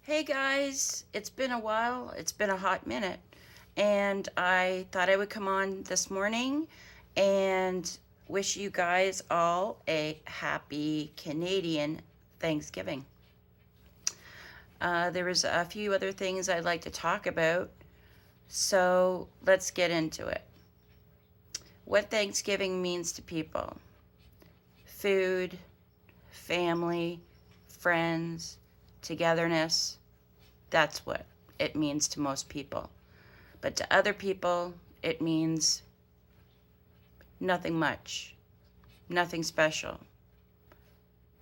Hey guys, it's been a while, it's been a hot minute, and I thought I would come on this morning and wish you guys all a happy Canadian Thanksgiving. There was a few other things I'd like to talk about, so let's get into it. What Thanksgiving means to people: food, family, friends, togetherness. That's what it means to most people. But to other people, it means nothing much, nothing special.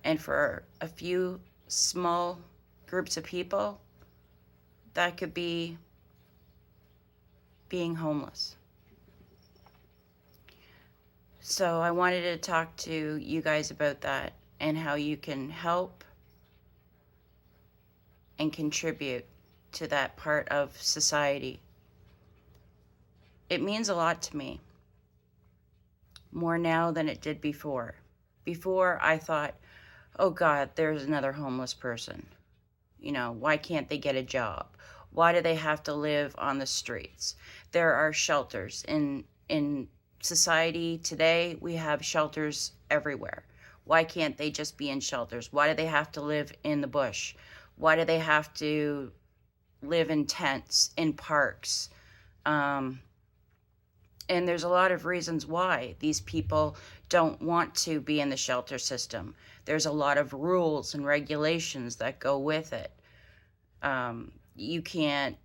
And for a few small groups of people, that could be being homeless. So I wanted to talk to you guys about that and how you can help and contribute to that part of society. It means a lot to me, more now than it did before. Before, I thought, oh God, there's another homeless person. Why can't they get a job? Why do they have to live on the streets? There are shelters. In society today, we have shelters everywhere. Why can't they just be in shelters? Why do they have to live in the bush? Why do they have to live in tents, in parks? And there's a lot of reasons why these people don't want to be in the shelter system. There's a lot of rules and regulations that go with it. You can't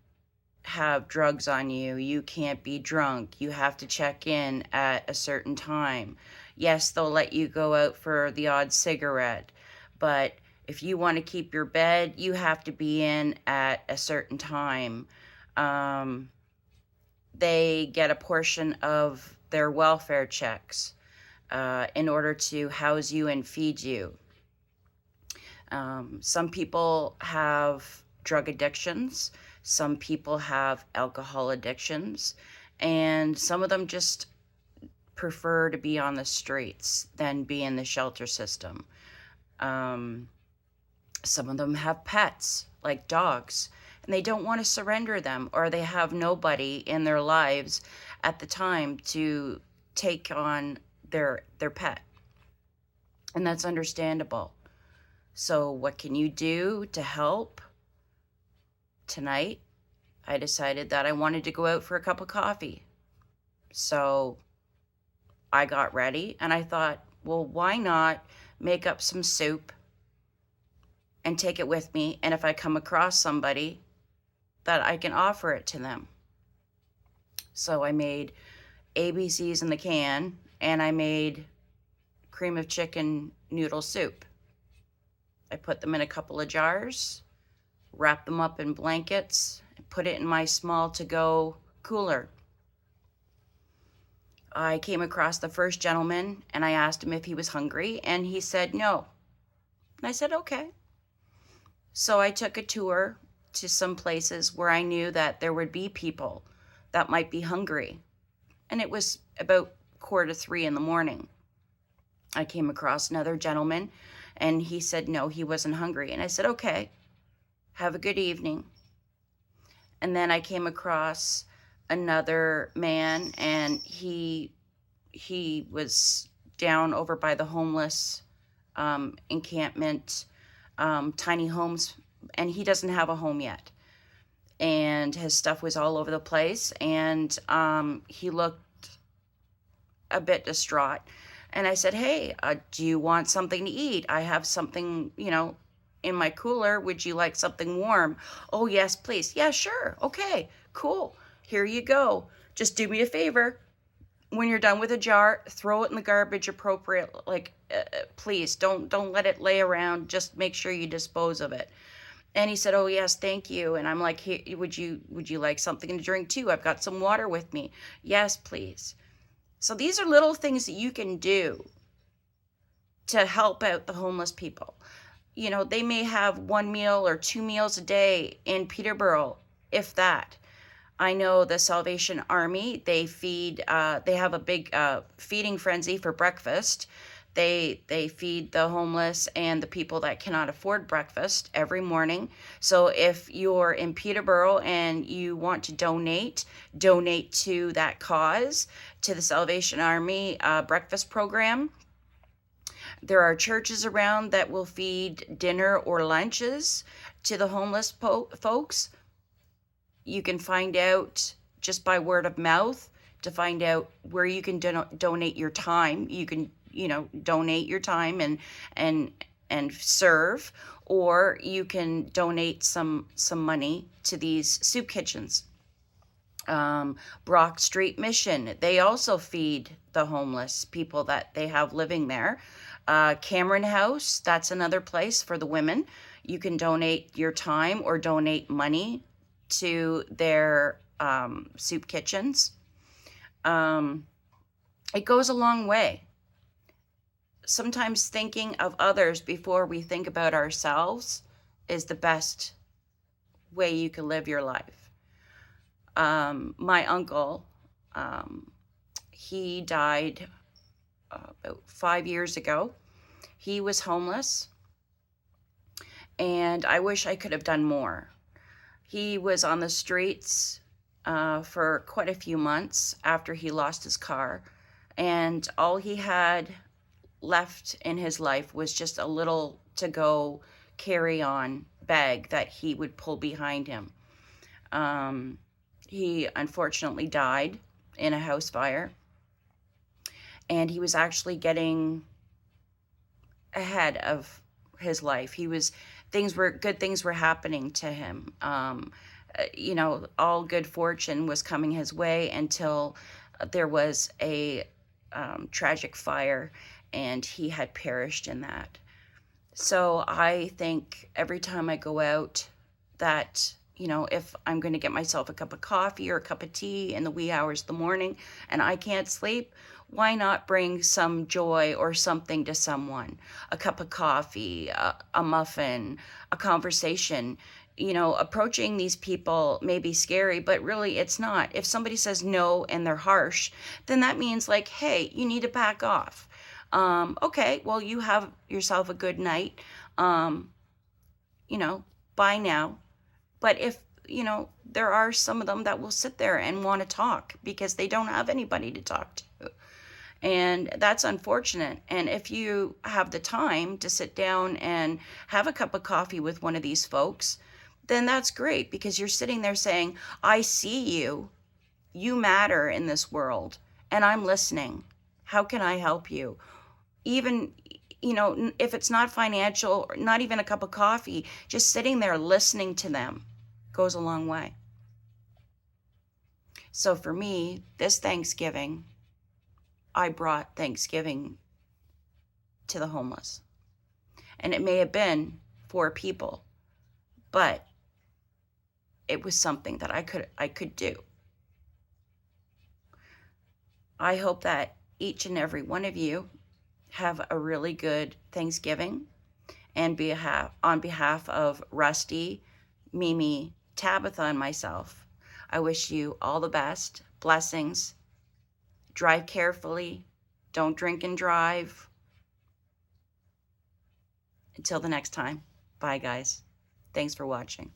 have drugs on you. You can't be drunk. You have to check in at a certain time. Yes, they'll let you go out for the odd cigarette, but if you want to keep your bed, you have to be in at a certain time. They get a portion of their welfare checks in order to house you and feed you. Some people have drug addictions. Some people have alcohol addictions. And some of them just prefer to be on the streets than be in the shelter system. Some of them have pets, like dogs, and they don't want to surrender them, or they have nobody in their lives at the time to take on their pet. And that's understandable. So what can you do to help? Tonight, I decided that I wanted to go out for a cup of coffee. So I got ready and I thought, well, why not make up some soup and take it with me, and if I come across somebody, that I can offer it to them. So I made ABCs in the can, and I made cream of chicken noodle soup. I put them in a couple of jars, wrapped them up in blankets, and put it in my small to-go cooler. I came across the first gentleman, and I asked him if he was hungry, and he said no. And I said, okay. So I took a tour to some places where I knew that there would be people that might be hungry. And it was about 2:45 in the morning. I came across another gentleman, and he said no, he wasn't hungry. And I said, okay, have a good evening. And then I came across another man, and he was down over by the homeless encampment, tiny homes, and he doesn't have a home yet. And his stuff was all over the place, and he looked a bit distraught. And I said, hey, do you want something to eat? I have something, in my cooler. Would you like something warm? Oh, yes, please. Yeah, sure. Okay, cool. Here you go. Just do me a favor. When you're done with a jar, throw it in the garbage appropriate. Please don't let it lay around. Just make sure you dispose of it. And he said, oh yes, thank you. And I'm like, hey, would you like something to drink too? I've got some water with me. Yes, please. So these are little things that you can do to help out the homeless people. They may have one meal or 2 meals a day in Peterborough, if that. I know the Salvation Army, they have a big feeding frenzy for breakfast. They feed the homeless and the people that cannot afford breakfast every morning. So if you're in Peterborough and you want to donate to that cause, to the Salvation Army breakfast program. There are churches around that will feed dinner or lunches to the homeless folks. You can find out just by word of mouth to find out where you can donate your time. You can, donate your time and serve, or you can donate some money to these soup kitchens. Brock Street Mission, they also feed the homeless people that they have living there. Cameron House, that's another place for the women. You can donate your time or donate money to their soup kitchens. It goes a long way. Sometimes thinking of others before we think about ourselves is the best way you can live your life. My uncle, he died about 5 years ago. He was homeless, and I wish I could have done more. He was on the streets for quite a few months after he lost his car, and all he had left in his life was just a little to go carry on bag that he would pull behind him. He unfortunately died in a house fire, and he was actually getting ahead of his life. Good things were happening to him. All good fortune was coming his way until there was a tragic fire, and he had perished in that. So I think every time I go out that, if I'm going to get myself a cup of coffee or a cup of tea in the wee hours of the morning and I can't sleep, why not bring some joy or something to someone? A cup of coffee, a muffin, a conversation. Approaching these people may be scary, but really it's not. If somebody says no and they're harsh, then that means like, hey, you need to back off. Okay, well, you have yourself a good night. Bye now. But if, there are some of them that will sit there and want to talk because they don't have anybody to talk to. And that's unfortunate. And if you have the time to sit down and have a cup of coffee with one of these folks, then that's great, because you're sitting there saying, I see you. You matter in this world, and I'm listening. How can I help you? Even, if it's not financial, or not even a cup of coffee, just sitting there listening to them goes a long way. So for me, this Thanksgiving, I brought Thanksgiving to the homeless. And it may have been 4 people, but it was something that I could do. I hope that each and every one of you have a really good Thanksgiving. And on behalf of Rusty, Mimi, Tabitha, and myself, I wish you all the best. Blessings. Drive carefully. Don't drink and drive. Until the next time. Bye, guys. Thanks for watching.